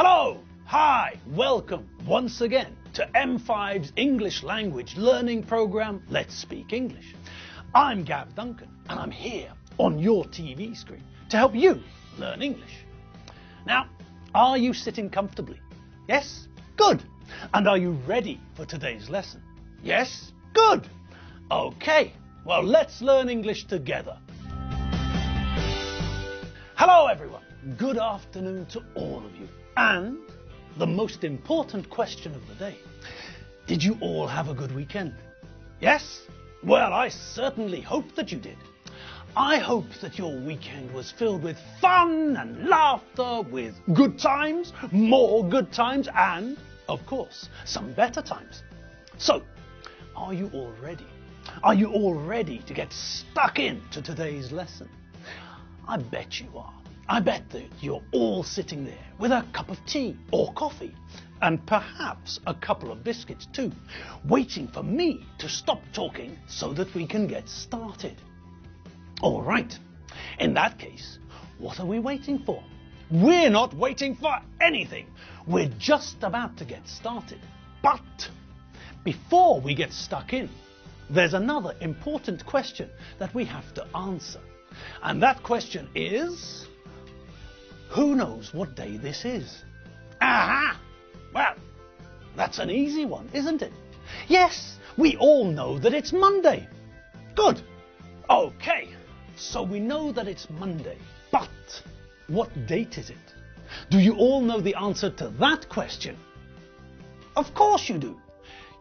Hello, hi, welcome once again to M5's English language learning program, Let's Speak English. I'm Gav Duncan and I'm here on your TV screen to help you learn English. Now, are you sitting comfortably? Yes? Good. And are you ready for today's lesson? Yes? Good. Okay, well, let's learn English together. Hello, everyone. Good afternoon to all of you. And the most important question of the day, did you all have a good weekend? Yes? Well, I certainly hope that you did. I hope that your weekend was filled with fun and laughter, with good times, more good times, and, of course, some better times. So, are you all ready? Are you all ready to get stuck into today's lesson? I bet you are. I bet that you're all sitting there with a cup of tea or coffee and perhaps a couple of biscuits too, waiting for me to stop talking so that we can get started. All right. In that case, what are we waiting for? We're not waiting for anything. We're just about to get started. But before we get stuck in, there's another important question that we have to answer. And that question is, who knows what day this is? Aha! Well, that's an easy one, isn't it? Yes, we all know that it's Monday. Good. Okay, so we know that it's Monday. But what date is it? Do you all know the answer to that question? Of course you do.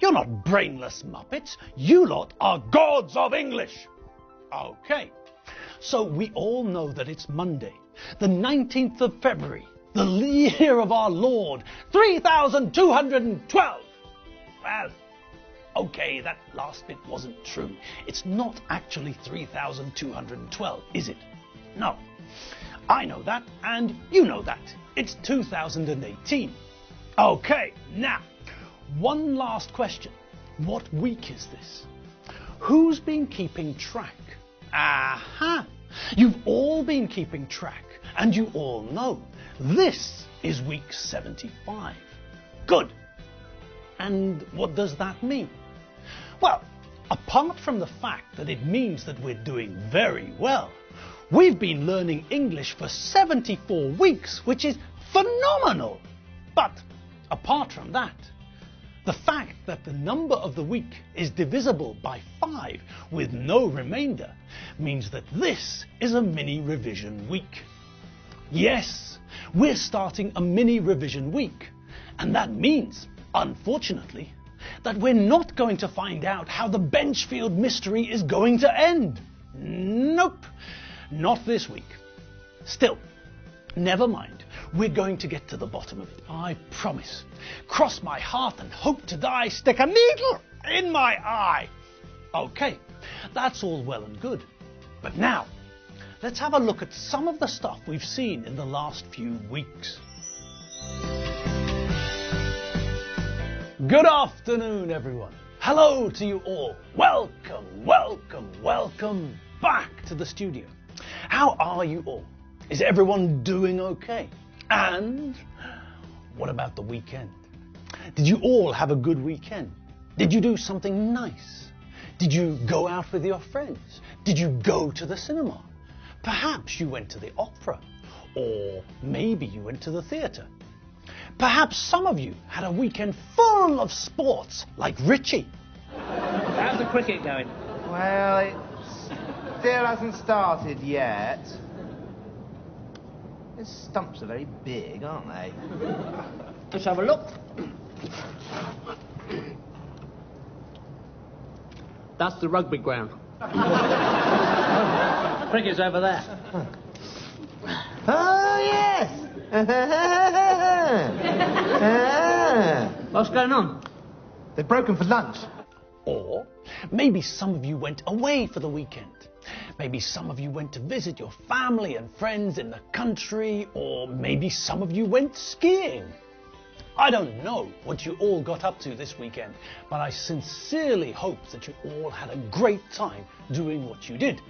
You're not brainless muppets. You lot are gods of English. Okay, so we all know that it's Monday, the 19th of February, the year of our Lord, 3212. Well, okay, that last bit wasn't true. It's not actually 3212, is it? No. I know that, and you know that. It's 2018. Okay, now, one last question. What week is this? Who's been keeping track? Aha! You've all been keeping track, and you all know this is week 75. Good. And what does that mean? Well, apart from the fact that it means that we're doing very well, we've been learning English for 74 weeks, which is phenomenal. But apart from that, the fact that the number of the week is divisible by 5 with no remainder means that this is a mini revision week. Yes, we're starting a mini revision week, and that means, unfortunately, that we're not going to find out how the Benchfield mystery is going to end. Nope, not this week. Still, never mind. We're going to get to the bottom of it, I promise. Cross my heart and hope to die, stick a needle in my eye. Okay, that's all well and good. But now, let's have a look at some of the stuff we've seen in the last few weeks. Good afternoon, everyone. Hello to you all. Welcome, welcome, welcome back to the studio. How are you all? Is everyone doing okay? And what about the weekend? Did you all have a good weekend? Did you do something nice? Did you go out with your friends? Did you go to the cinema? Perhaps you went to the opera, or maybe you went to the theatre. Perhaps some of you had a weekend full of sports, like Richie. How's the cricket going? Well, it still hasn't started yet. These stumps are very big, aren't they? Let's have a look. That's the rugby ground. Cricket's over there. Oh, yes! What's going on? They've broken for lunch. Or maybe some of you went away for the weekend. Maybe some of you went to visit your family and friends in the country, or maybe some of you went skiing. I don't know what you all got up to this weekend, but I sincerely hope that you all had a great time doing what you did.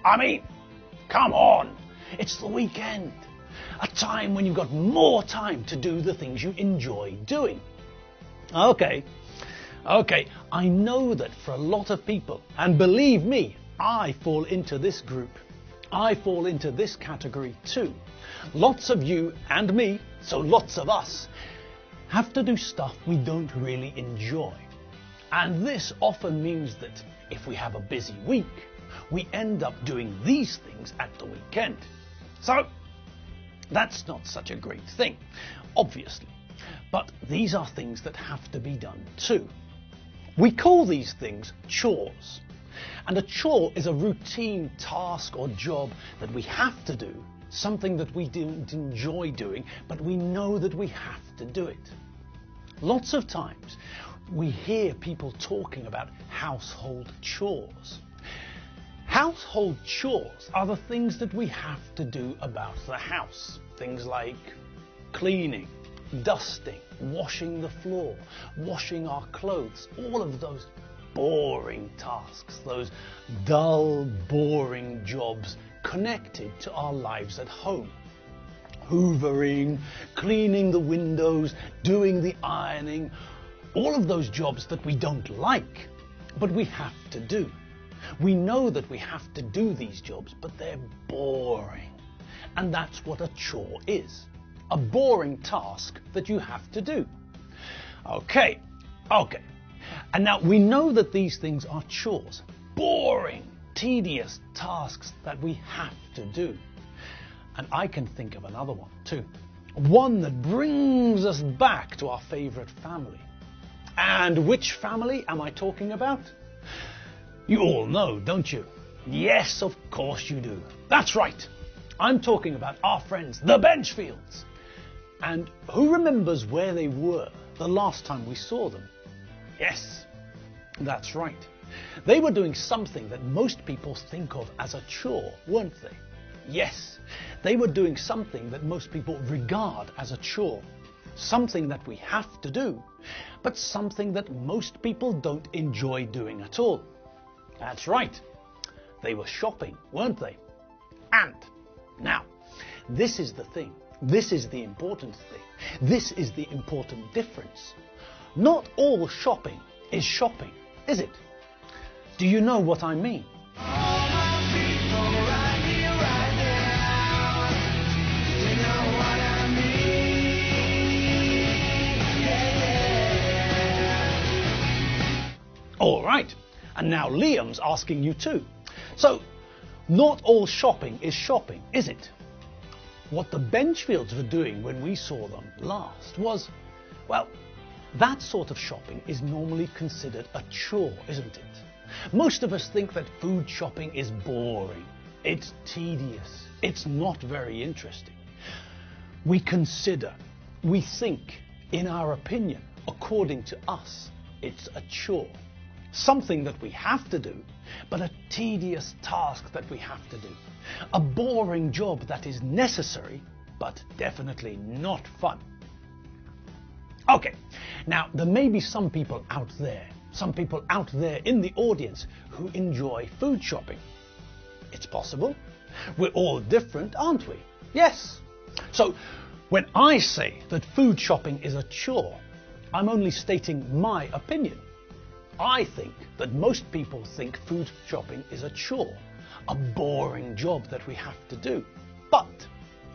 I mean, come on, it's the weekend. A time when you've got more time to do the things you enjoy doing. Okay, I know that for a lot of people, and believe me, I fall into this group. I fall into this category too. Lots of you and me, so lots of us, have to do stuff we don't really enjoy. And this often means that if we have a busy week, we end up doing these things at the weekend. So, that's not such a great thing, obviously. But these are things that have to be done too. We call these things chores. And a chore is a routine task or job that we have to do, something that we don't enjoy doing, but we know that we have to do it. Lots of times we hear people talking about household chores. Household chores are the things that we have to do about the house. Things like cleaning, dusting, washing the floor, washing our clothes, all of those boring tasks, those dull, boring jobs connected to our lives at home. Hoovering, cleaning the windows, doing the ironing, all of those jobs that we don't like, but we have to do. We know that we have to do these jobs, but they're boring. And that's what a chore is. A boring task that you have to do. Okay. And now we know that these things are chores. Boring, tedious tasks that we have to do. And I can think of another one too. One that brings us back to our favourite family. And which family am I talking about? You all know, don't you? Yes, of course you do. That's right. I'm talking about our friends, the Benchfields. And who remembers where they were the last time we saw them? Yes, that's right. They were doing something that most people think of as a chore, weren't they? Yes, they were doing something that most people regard as a chore. Something that we have to do, but something that most people don't enjoy doing at all. That's right. They were shopping, weren't they? And now, this is the thing. This is the important thing. This is the important difference. Not all shopping is shopping, is it? Do you know what I mean? All right. And now Liam's asking you too. So, not all shopping is shopping, is it? What the Benchfields were doing when we saw them last was, well, that sort of shopping is normally considered a chore, isn't it? Most of us think that food shopping is boring. It's tedious. It's not very interesting. We consider, we think, in our opinion, according to us, it's a chore. Something that we have to do, but a tedious task that we have to do. A boring job that is necessary, but definitely not fun. Okay, now there may be some people out there in the audience who enjoy food shopping. It's possible. We're all different, aren't we? Yes. So, when I say that food shopping is a chore, I'm only stating my opinion. I think that most people think food shopping is a chore, a boring job that we have to do. But,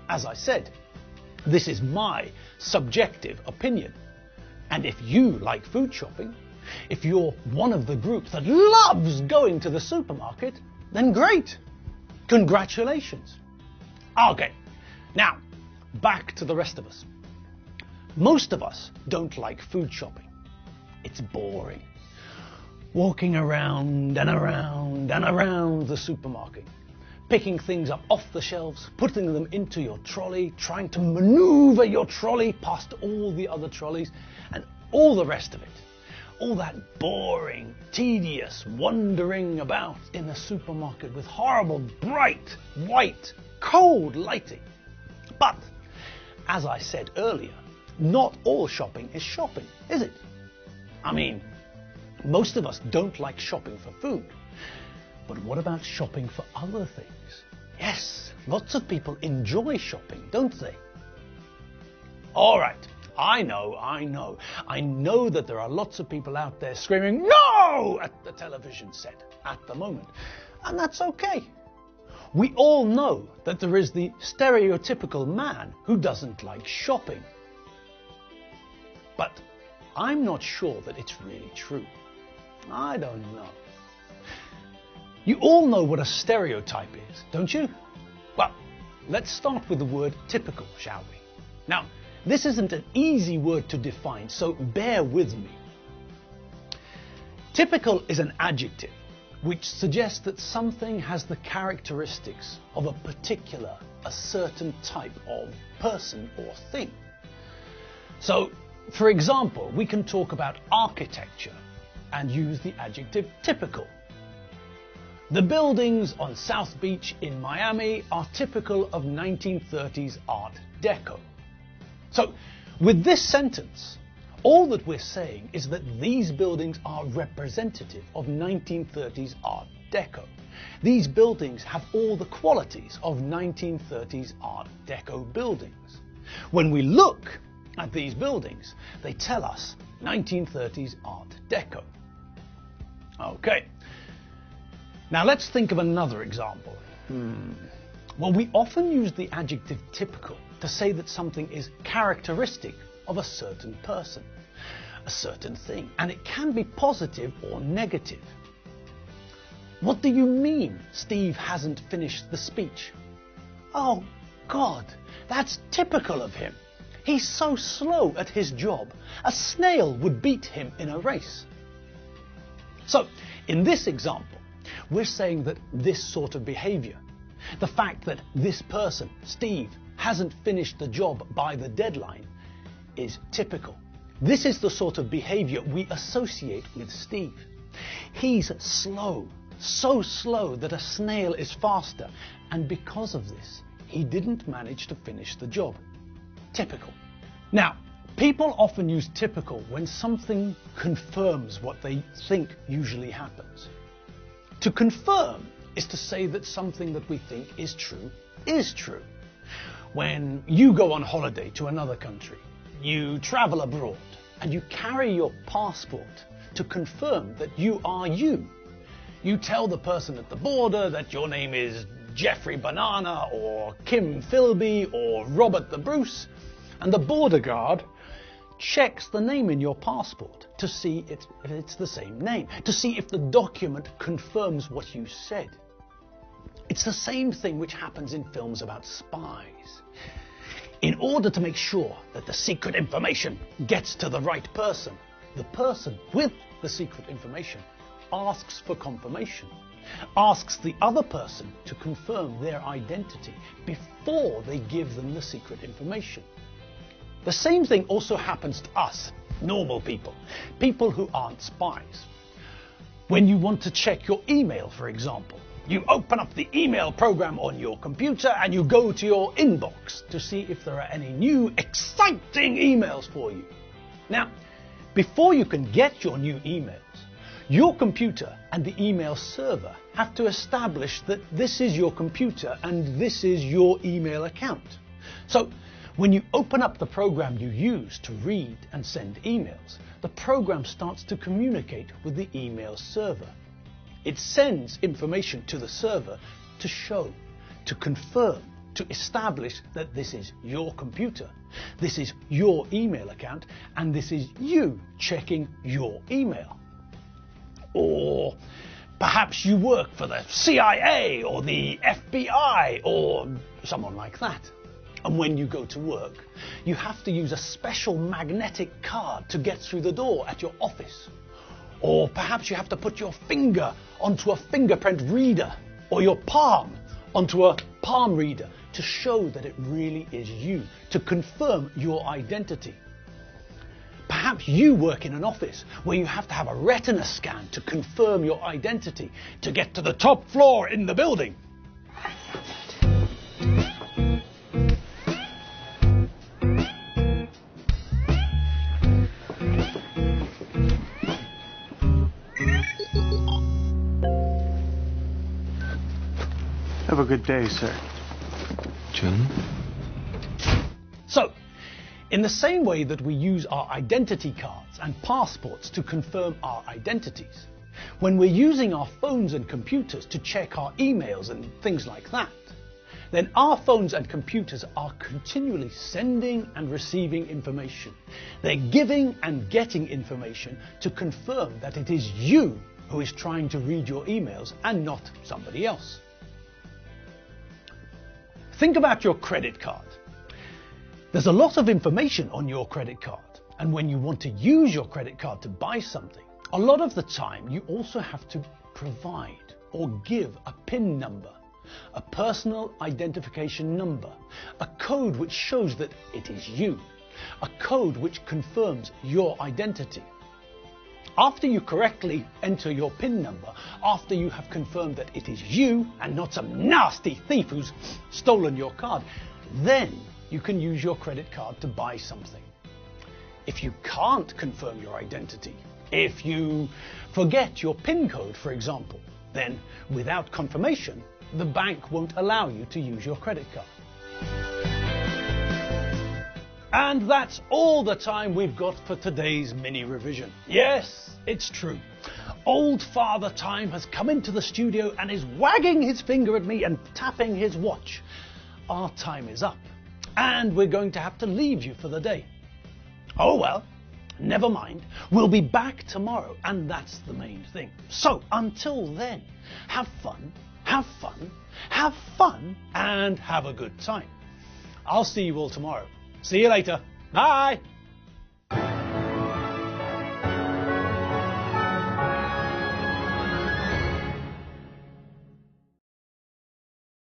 as I said, this is my subjective opinion. And if you like food shopping, if you're one of the group that loves going to the supermarket, then great. Congratulations. Okay, now, back to the rest of us. Most of us don't like food shopping. It's boring. Walking around and around and around the supermarket, picking things up off the shelves, putting them into your trolley, trying to maneuver your trolley past all the other trolleys, and all the rest of it. All that boring, tedious wandering about in the supermarket with horrible, bright, white, cold lighting. But, as I said earlier, not all shopping is shopping, is it? I mean, most of us don't like shopping for food. But what about shopping for other things? Yes, lots of people enjoy shopping, don't they? All right, I know. I know that there are lots of people out there screaming "No!" at the television set at the moment, and that's okay. We all know that there is the stereotypical man who doesn't like shopping. But I'm not sure that it's really true. I don't know. You all know what a stereotype is, don't you? Well, let's start with the word typical, shall we? Now, this isn't an easy word to define, so bear with me. Typical is an adjective which suggests that something has the characteristics of a certain type of person or thing. So, for example, we can talk about architecture and use the adjective typical. The buildings on South Beach in Miami are typical of 1930s Art Deco. So, with this sentence, all that we're saying is that these buildings are representative of 1930s Art Deco. These buildings have all the qualities of 1930s Art Deco buildings. When we look at these buildings, they tell us 1930s Art Deco. Okay. Now let's think of another example. Well, we often use the adjective typical to say that something is characteristic of a certain person, a certain thing, and it can be positive or negative. What do you mean Steve hasn't finished the speech? Oh God, that's typical of him. He's so slow at his job. A snail would beat him in a race. So, in this example, we're saying that this sort of behavior, the fact that this person, Steve, hasn't finished the job by the deadline, is typical. This is the sort of behavior we associate with Steve. He's slow, so slow that a snail is faster, and because of this, he didn't manage to finish the job. Typical. Now, people often use typical when something confirms what they think usually happens. To confirm is to say that something that we think is true is true. When you go on holiday to another country, you travel abroad, and you carry your passport to confirm that you are you. You tell the person at the border that your name is Jeffrey Banana or Kim Philby or Robert the Bruce, and the border guard checks the name in your passport to see if it's the same name, to see if the document confirms what you said. It's the same thing which happens in films about spies. In order to make sure that the secret information gets to the right person, the person with the secret information asks for confirmation, asks the other person to confirm their identity before they give them the secret information. The same thing also happens to us, normal people, people who aren't spies. When you want to check your email, for example, you open up the email program on your computer and you go to your inbox to see if there are any new exciting emails for you. Now, before you can get your new emails, your computer and the email server have to establish that this is your computer and this is your email account. So, when you open up the program you use to read and send emails, the program starts to communicate with the email server. It sends information to the server to show, to confirm, to establish that this is your computer, this is your email account, and this is you checking your email. Or perhaps you work for the CIA or the FBI or someone like that. And when you go to work, you have to use a special magnetic card to get through the door at your office. Or perhaps you have to put your finger onto a fingerprint reader or your palm onto a palm reader to show that it really is you, to confirm your identity. Perhaps you work in an office where you have to have a retina scan to confirm your identity to get to the top floor in the building. have a good day, sir. June? So, in the same way that we use our identity cards and passports to confirm our identities, when we're using our phones and computers to check our emails and things like that, then our phones and computers are continually sending and receiving information. They're giving and getting information to confirm that it is you who is trying to read your emails and not somebody else. Think about your credit card. There's a lot of information on your credit card, and when you want to use your credit card to buy something, a lot of the time you also have to provide or give a PIN number, a personal identification number, a code which shows that it is you, a code which confirms your identity. After you correctly enter your PIN number, after you have confirmed that it is you and not some nasty thief who's stolen your card, then you can use your credit card to buy something. If you can't confirm your identity, if you forget your PIN code, for example, then without confirmation, the bank won't allow you to use your credit card. And that's all the time we've got for today's mini revision. Yes, it's true. Old Father Time has come into the studio and is wagging his finger at me and tapping his watch. Our time is up, and we're going to have to leave you for the day. Oh well, never mind. We'll be back tomorrow, and that's the main thing. So until then, have fun, have fun, have fun, and have a good time. I'll see you all tomorrow. See you later. Bye.